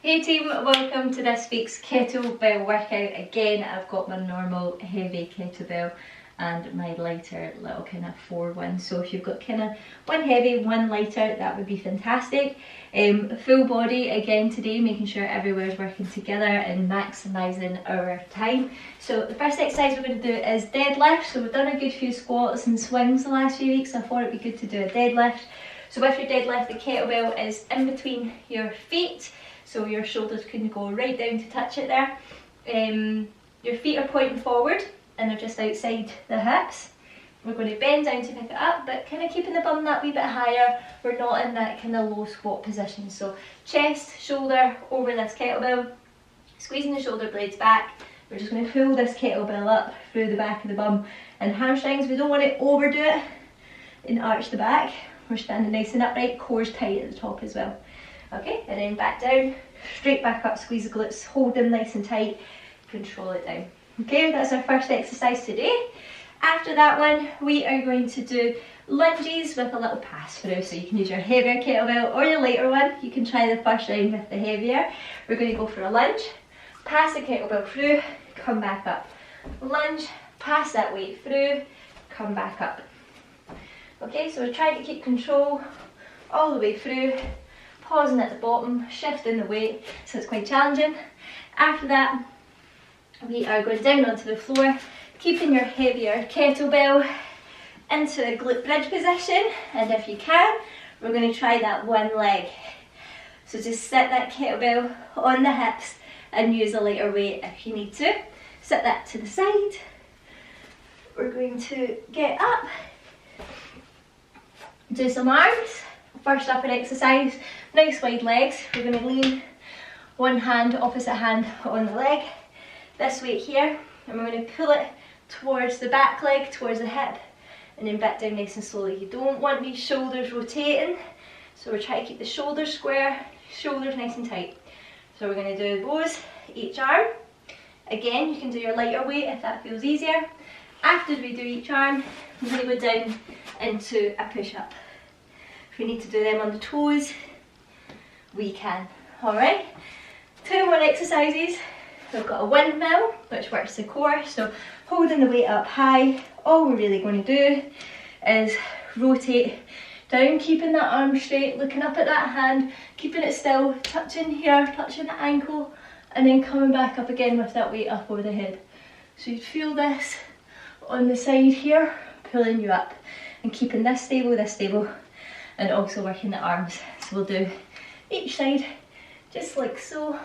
Hey team, welcome to this week's kettlebell workout. Again, I've got my normal heavy kettlebell and my lighter little kind of 4-1. So if you've got kind of one heavy, one lighter, that would be fantastic. Full body again today, making sure everywhere's working together and maximising our time. So the first exercise we're going to do is deadlift. So we've done a good few squats and swings the last few weeks, so I thought it'd be good to do a deadlift. So with your deadlift, the kettlebell is in between your feet. So your shoulders can go right down to touch it there. Your feet are pointing forward and they're just outside the hips. We're going to bend down to pick it up, but kind of keeping the bum that wee bit higher. We're not in that kind of low squat position. So chest, shoulder over this kettlebell, squeezing the shoulder blades back. We're just going to pull this kettlebell up through the back of the bum and hamstrings. We don't want to overdo it and arch the back. We're standing nice and upright, core's tight at the top as well. Okay, and then back down, straight back up, squeeze the glutes, hold them nice and tight, control it down. Okay, that's our first exercise today. After that one, we are going to do lunges with a little pass through. So you can use your heavier kettlebell or your lighter one. You can try the first round with the heavier. We're going to go for a lunge, pass the kettlebell through, come back up. Lunge, pass that weight through, come back up. Okay, so we're trying to keep control all the way through. Pausing at the bottom, shifting the weight, so it's quite challenging. After that, we are going down onto the floor, keeping your heavier kettlebell into a glute bridge position, and if you can, we're going to try that one leg. So just sit that kettlebell on the hips and use a lighter weight if you need to. Sit that to the side. We're going to get up, do some arms. First up an exercise, nice wide legs. We're going to lean one hand, opposite hand on the leg, this weight here, and we're going to pull it towards the back leg, towards the hip, and then back down nice and slowly. You don't want these shoulders rotating, so we're trying to keep the shoulders square, shoulders nice and tight. So we're going to do those each arm. Again, you can do your lighter weight if that feels easier. After we do each arm, we're going to go down into a push-up. If we need to do them on the toes, we can. Alright, 2 more exercises. We've got a windmill, which works the core, so holding the weight up high. All we're really going to do is rotate down, keeping that arm straight, looking up at that hand, keeping it still, touching here, touching the ankle, and then coming back up again with that weight up over the head. So you'd feel this on the side here, pulling you up, and keeping this stable, and also working the arms. So we'll do each side just like so,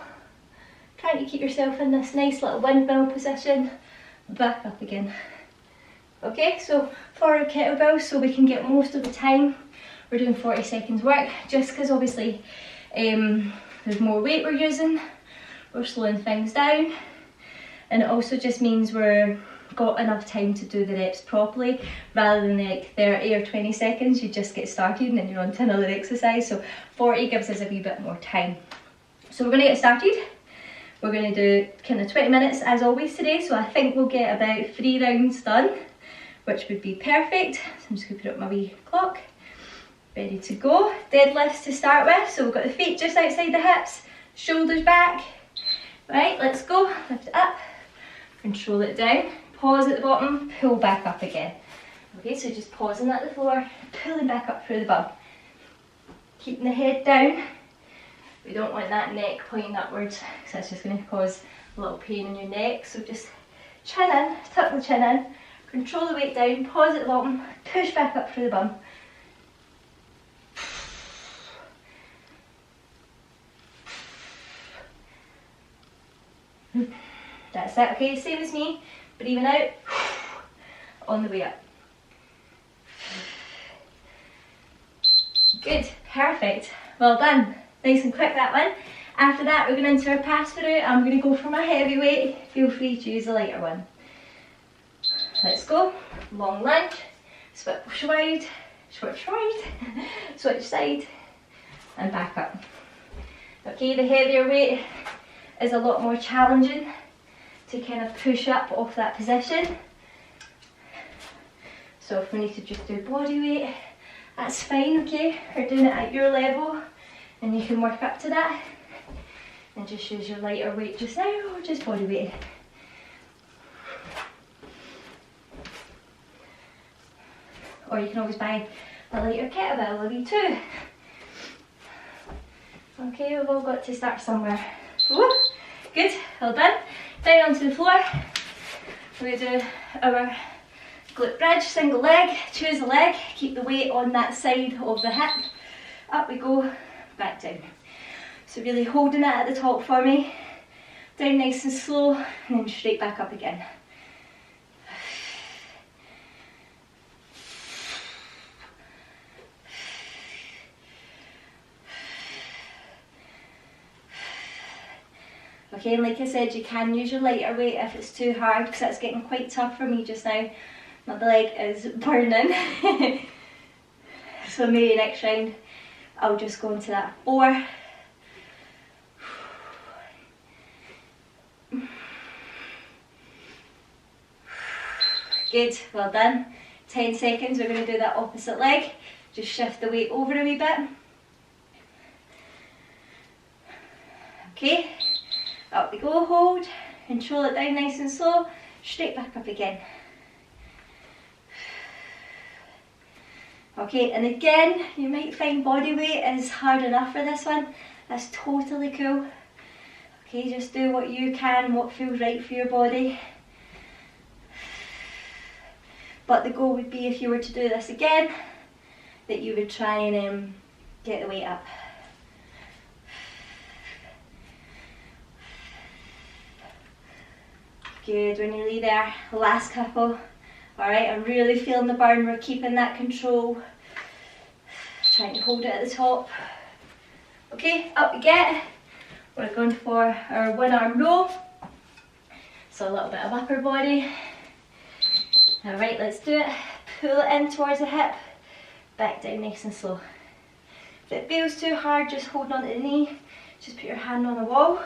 trying to keep yourself in this nice little windmill position, back up again. Okay, so forward kettlebell, so we can get most of the time. We're doing 40 seconds work, just because obviously there's more weight we're using, we're slowing things down, and it also just means we're got enough time to do the reps properly, rather than like 30 or 20 seconds, you just get started and then you're on to another exercise. So 40 gives us a wee bit more time. So we're going to get started. We're going to do kind of 20 minutes as always today, so I think we'll get about 3 rounds done, which would be perfect. So I'm just going to put up my wee clock, ready to go. Deadlifts to start with, so we've got the feet just outside the hips, shoulders back. Right, let's go, lift it up, control it down. Pause at the bottom, pull back up again. Okay, so just pausing at the floor, pulling back up through the bum. Keeping the head down. We don't want that neck pointing upwards, because that's just going to cause a little pain in your neck. So just chin in, tuck the chin in, control the weight down, pause at the bottom, push back up through the bum. That's it, okay, same as me. Breathing out, on the way up. Good, perfect, well done. Nice and quick that one. After that, we're going into our pass through. I'm going to go for my heavy weight. Feel free to use a lighter one. Let's go. Long lunge, switch wide, switch right, switch side, and back up. Okay, the heavier weight is a lot more challenging to kind of push up off that position. So if we need to just do body weight, that's fine, okay? We're doing it at your level and you can work up to that. And just use your lighter weight just now, or just body weight. Or you can always buy a lighter kettlebell or too. Okay, we've all got to start somewhere. Woo! Good, well done. Down onto the floor. We're going to do our glute bridge, single leg. Choose a leg, keep the weight on that side of the hip. Up we go, back down. So really holding it at the top for me. Down nice and slow, and then straight back up again. Okay, and like I said, you can use your lighter weight if it's too hard, because that's getting quite tough for me just now. My leg is burning. So maybe next round I'll just go into that 4. Good, well done. 10 seconds, we're going to do that opposite leg. Just shift the weight over a wee bit. Okay, up we go, hold, control it down nice and slow, straight back up again. Okay, and again, you might find body weight is hard enough for this one. That's totally cool. Okay, just do what you can, what feels right for your body. But the goal would be, if you were to do this again, that you would try and get the weight up. Good, we're nearly there. Last couple. Alright, I'm really feeling the burn. We're keeping that control. Trying to hold it at the top. Okay, up we get. We're going for our one arm row. So a little bit of upper body. Alright, let's do it. Pull it in towards the hip. Back down nice and slow. If it feels too hard, just hold on to the knee. Just put your hand on the wall.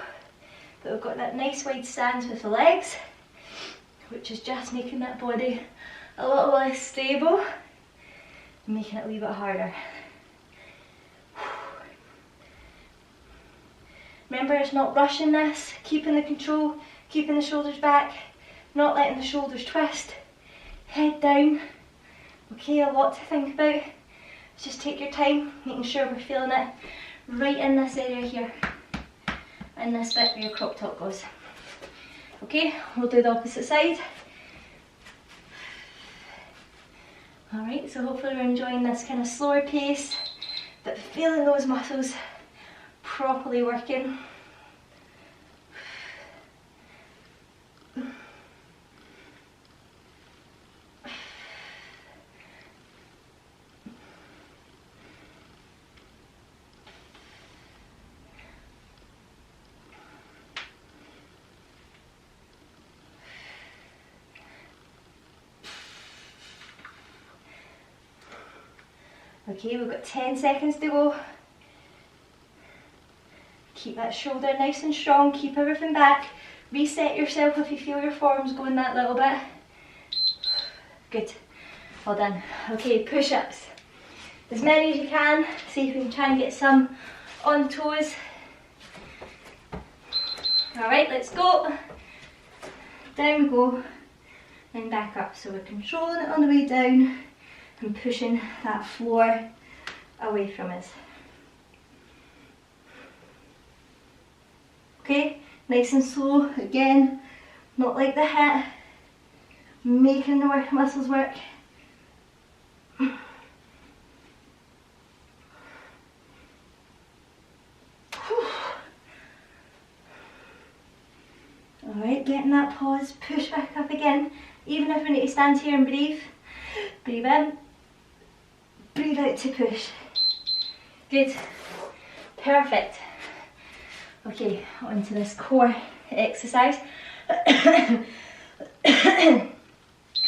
But we've got that nice wide stance with the legs, which is just making that body a little less stable and making it a wee bit harder. Remember, it's not rushing this, keeping the control, keeping the shoulders back, not letting the shoulders twist, head down. Okay, a lot to think about. Just take your time, making sure we're feeling it right in this area here, in this bit where your crop top goes. Okay, we'll do the opposite side. Alright, so hopefully we're enjoying this kind of slower pace, but feeling those muscles properly working. Okay, we've got 10 seconds to go. Keep that shoulder nice and strong, keep everything back. Reset yourself if you feel your form's going that little bit. Good, well done. Okay, push-ups. As many as you can. See if we can try and get some on toes. Alright, let's go. Down we go, and back up. So we're controlling it on the way down and pushing that floor away from us. Okay, nice and slow, again, not like the hit, making the muscles work. Alright, getting that pause, push back up again, even if we need to stand here and breathe. Breathe in, breathe out to push. Good, perfect. Okay, onto this core exercise.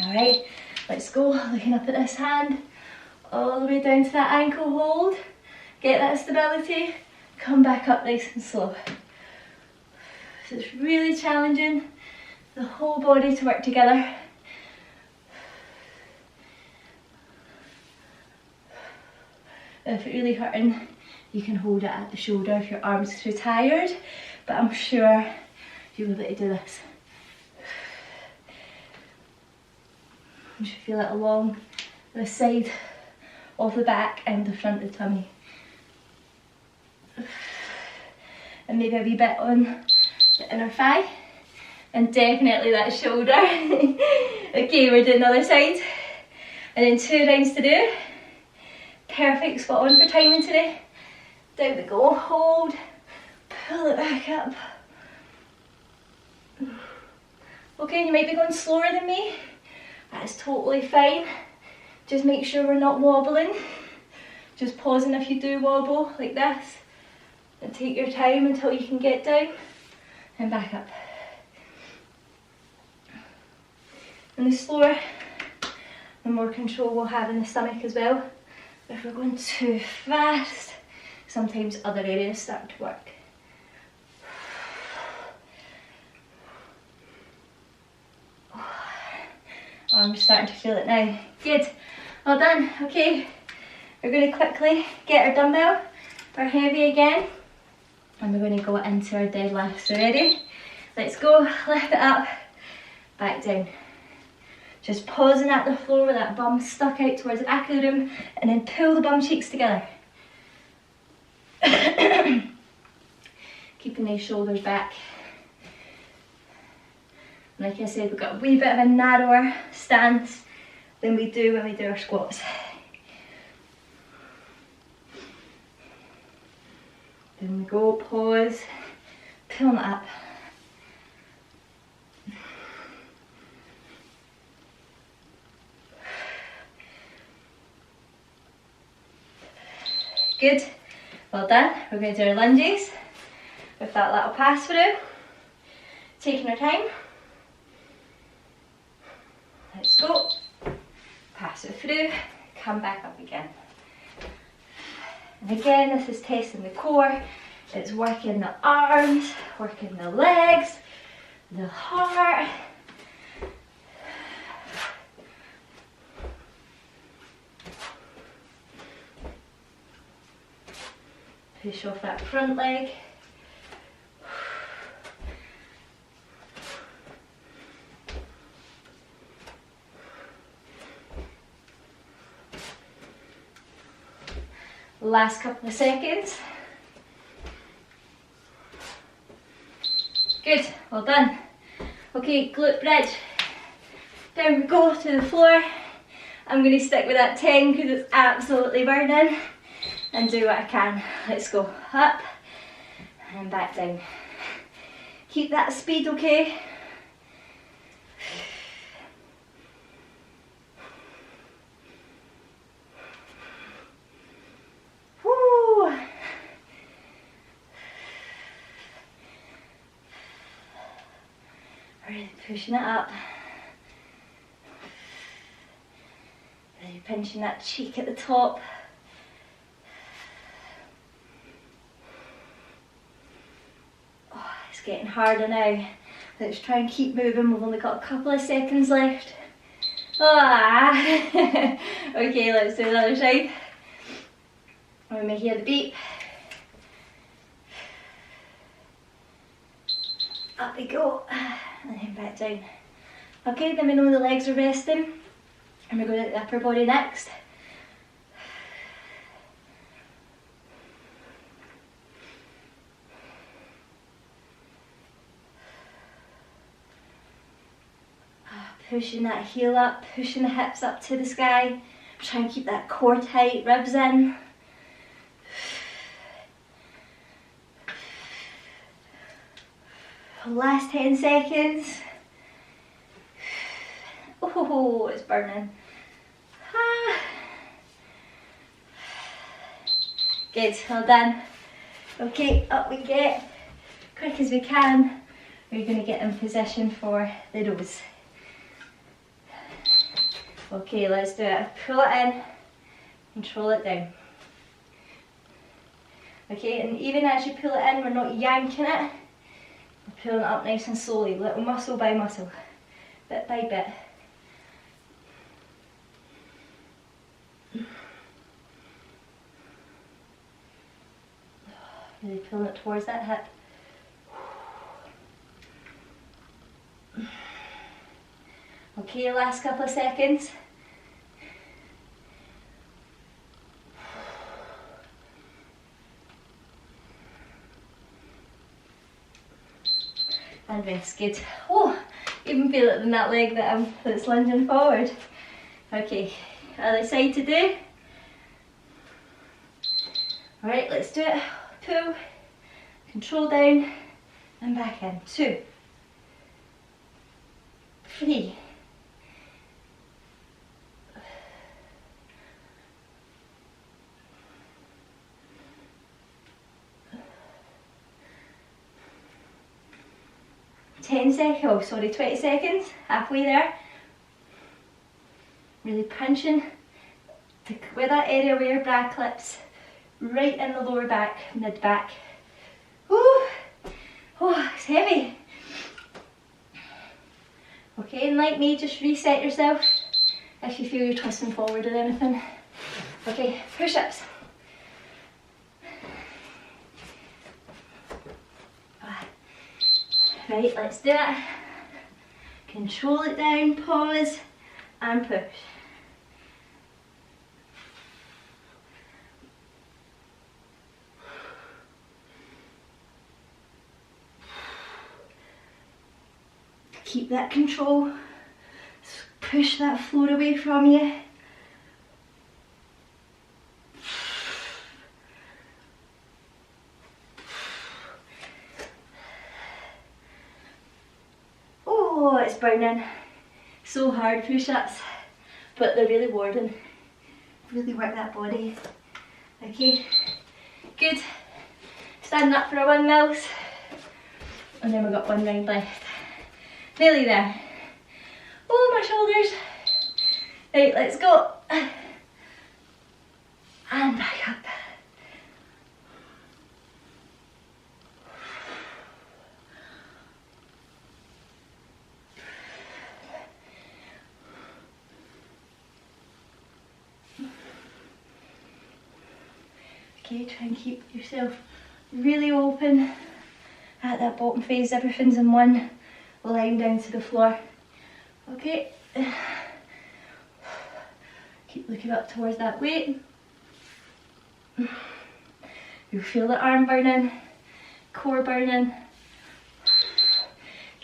Alright, let's go. Looking up at this hand, all the way down to that ankle hold. Get that stability, come back up nice and slow. So it's really challenging the whole body to work together. If it's really hurting, you can hold it at the shoulder if your arms are too tired. but I'm sure you'll be able to do this. You should feel it along the side of the back and the front of the tummy. And maybe a wee bit on the inner thigh. And definitely that shoulder. Okay, we're doing the other side. And then 2 rounds to do. Perfect, spot on for timing today. Down we go, hold, pull it back up. Okay, you might be going slower than me. That's totally fine. Just make sure we're not wobbling. Just pausing if you do wobble like this. And take your time until you can get down and back up. And the slower, the more control we'll have in the stomach as well. If we're going too fast, sometimes other areas start to work. Oh, I'm starting to feel it now. Good, well done. Okay, we're going to quickly get our dumbbell, our heavy again, and we're going to go into our deadlift. So ready? Let's go, lift it up, back down. Just pausing at the floor with that bum stuck out towards the back of the room, and then pull the bum cheeks together. Keeping these shoulders back. Like I said, we've got a wee bit of a narrower stance than we do when we do our squats. Then we go, pause, pulling it up. Good, well done. We're going to do our lunges with that little pass through. Taking our time. Let's go. Pass it through, come back up again. And again, this is testing the core. It's working the arms, working the legs, the heart. Push off that front leg. Last couple of seconds. Good, well done. Okay, glute bridge. Down we go to the floor. I'm going to stick with that 10 because it's absolutely burning. And do what I can. Let's go up and back down. Keep that speed, okay? Woo! Really pushing it up. Really pinching that cheek at the top. Getting harder now. Let's try and keep moving. We've only got a couple of seconds left. Ah. Okay, let's do the other side. We may hear the beep. Up we go, and then back down. Okay, then we know the legs are resting, and we're going to the upper body next. Pushing that heel up, pushing the hips up to the sky. Try and keep that core tight, ribs in. Last 10 seconds. Oh, it's burning. Ah. Good, well done. Okay, up we get. Quick as we can. We're going to get in position for the rows. Okay, let's do it. Pull it in, control it down. Okay, and even as you pull it in, we're not yanking it. We're pulling it up nice and slowly, little muscle by muscle, bit by bit. Really pulling it towards that hip. Okay, last couple of seconds. And rest, good. Oh, even feel it in that leg that's lunging forward. Okay, other side to do. Alright, let's do it. Pull, control down, and back in. 2, 3, 10 seconds, oh sorry, 20 seconds, halfway there. Really punching where that area where your bra clips, right in the lower back, mid back. Ooh. Oh, it's heavy. Okay, and like me, just reset yourself if you feel you're twisting forward or anything. Okay, push-ups. Right, let's do it. Control it down, pause, and push. Keep that control. Push that floor away from you. Oh, it's burning. So hard, push-ups, but they're really rewarding. Really work that body. Okay, good. Stand up for our windmills. And then we've got 1 round left. Nearly there. Oh, my shoulders. Right, let's go. And back up. Okay, try and keep yourself really open at that bottom phase. Everything's in one line down to the floor. Okay. Keep looking up towards that weight. You feel the arm burning, core burning.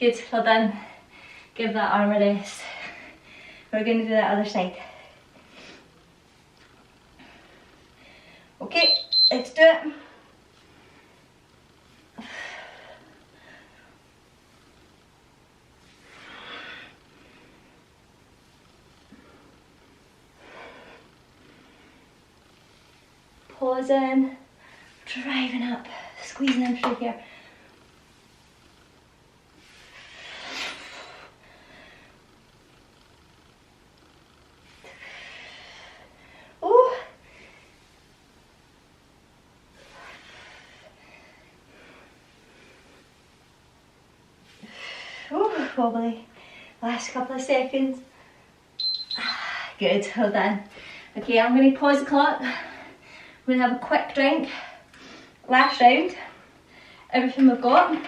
Good, well done. Give that arm a rest. We're going to do that other side. Okay, let's do it. Pause in, driving up, squeezing in through here. Oh. Oh, wobbly. Last couple of seconds. Good, well done. Okay, I'm going to pause the clock. We're going to have a quick drink. Last round. Everything we've got.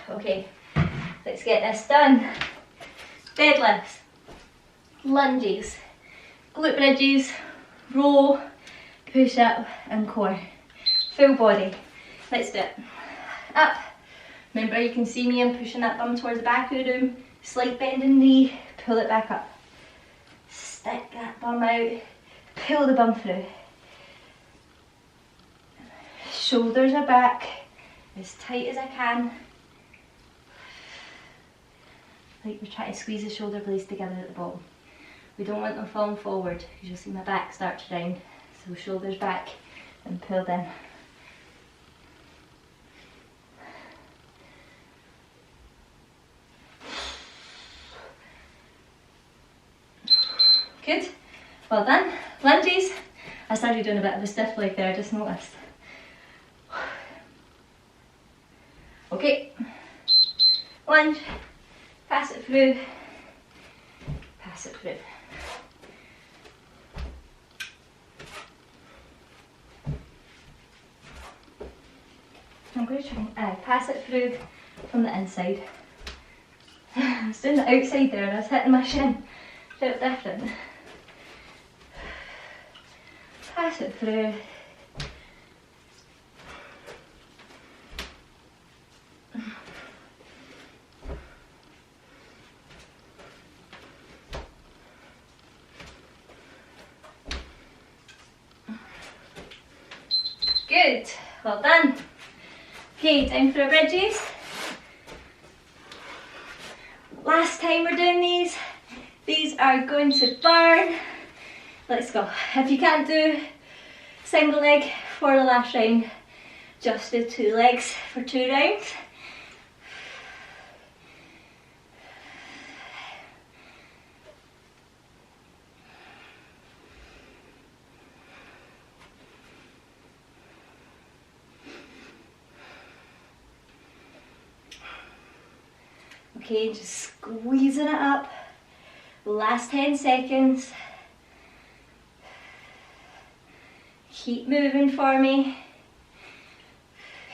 Okay, let's get this done. Deadlifts, lunges, glute bridges, row, push up and core. Full body. Let's do it. Up. Remember, you can see me, I'm pushing that bum towards the back of the room. Slight bend in the knee, pull it back up. Stick that bum out, pull the bum through. Shoulders are back, as tight as I can. Like we're trying to squeeze the shoulder blades together at the bottom. We don't want them falling forward, because you'll see my back start to round. So shoulders back and pulled in. Good, well done. Lunges. I started doing a bit of a stiff leg there, I just noticed. Okay, lunge, pass it through, pass it through. I'm going going to try and pass it through from the inside. I was doing the outside there and I was hitting my shin. Felt different. Pass it through. Good, well done. Okay, time for our bridges. Last time we're doing these are going to burn. Let's go. If you can't do single leg for the last round, just do 2 legs for 2 rounds. Okay, just squeezing it up. Last 10 seconds. Keep moving for me.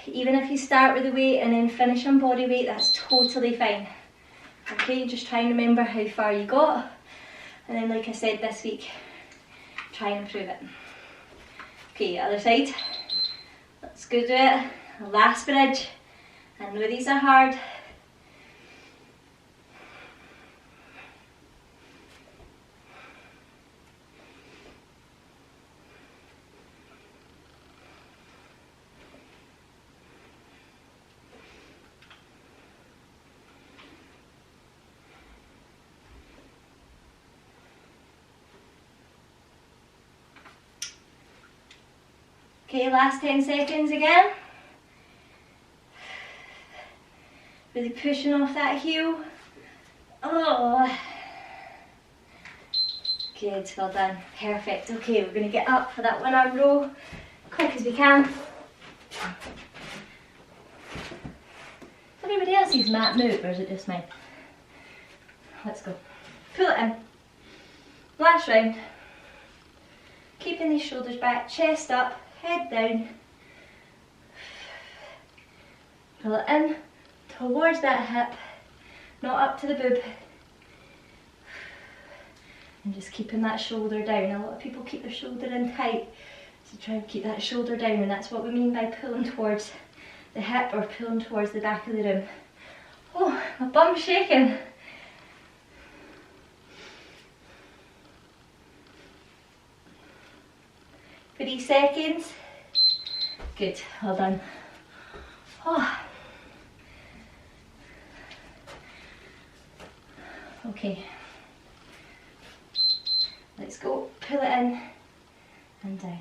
Even if you start with the weight and then finish on body weight, that's totally fine. Okay, just try and remember how far you got. And then, like I said this week, try and improve it. Okay, other side. Let's go do it. Last bridge. I know these are hard. Okay, last 10 seconds again. Really pushing off that heel. Oh. Good, well done. Perfect. Okay, we're going to get up for that 1 arm row, quick as we can. Does anybody else's mat move, or is it just mine? Let's go. Pull it in. Last round. Keeping these shoulders back, chest up, head down. Pull it in towards that hip, not up to the boob. And just keeping that shoulder down. A lot of people keep their shoulder in tight, so try and keep that shoulder down, and that's what we mean by pulling towards the hip or pulling towards the back of the room. Oh, my bum's shaking. 3 seconds. Good, well done. Oh. Okay. Let's go. Pull it in and down.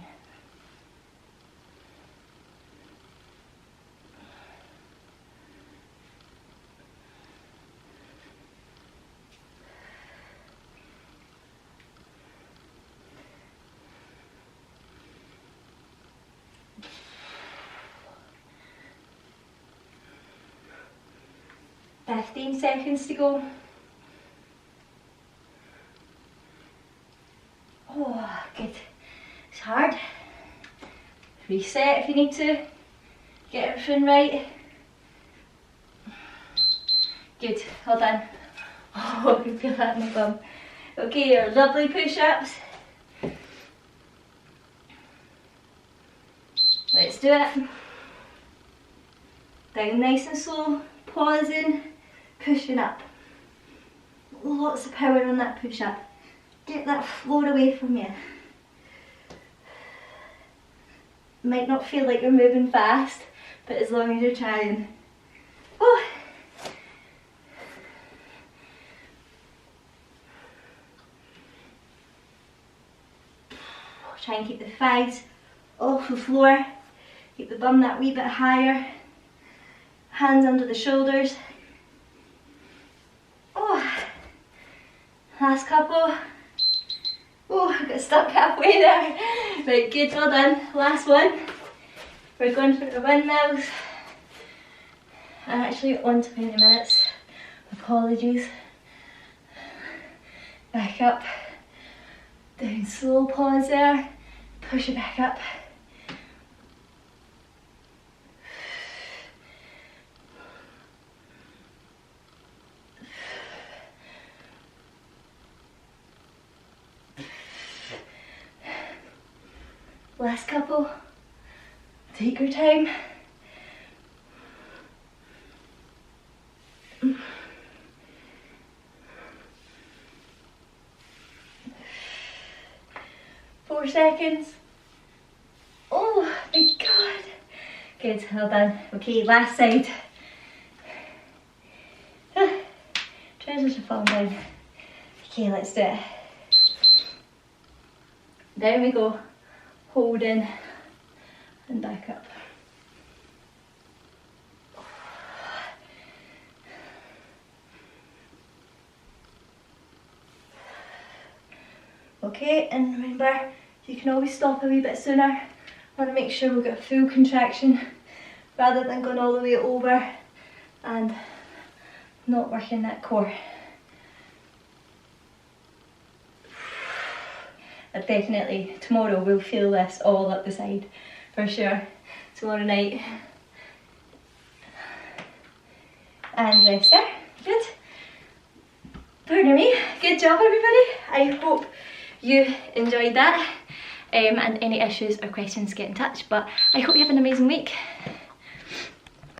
"15 seconds to go." Oh, good. It's hard. Reset if you need to. Get everything right. Good, well done. Oh, I can feel that in my bum. Okay, your lovely push-ups. Let's do it. Down nice and slow, pausing, pushing up. Lots of power on that push-up. Get that floor away from you. Might not feel like you're moving fast, but as long as you're trying. Oh. Try and keep the thighs off the floor. Keep the bum that wee bit higher. Hands under the shoulders. Oh. Last couple. Oh, I got stuck halfway there. Right, good, well done. Last one. We're going for the windmills. I'm actually on 20 minutes. Apologies. Back up. Down, slow pause there. Push it back up. Last couple. Take your time. Four seconds. Oh my god. Good, well done. Okay, last side. Trousers are falling down. Okay, let's do it. Down we go. Hold in and back up. Okay, and remember, you can always stop a wee bit sooner. I want to make sure we've got full contraction rather than going all the way over and not working that core. But definitely tomorrow we'll feel this all up the side for sure. Tomorrow night. And rest there. Good. Pardon me. Good job everybody. I hope you enjoyed that. And any issues or questions, get in touch. But I hope you have an amazing week.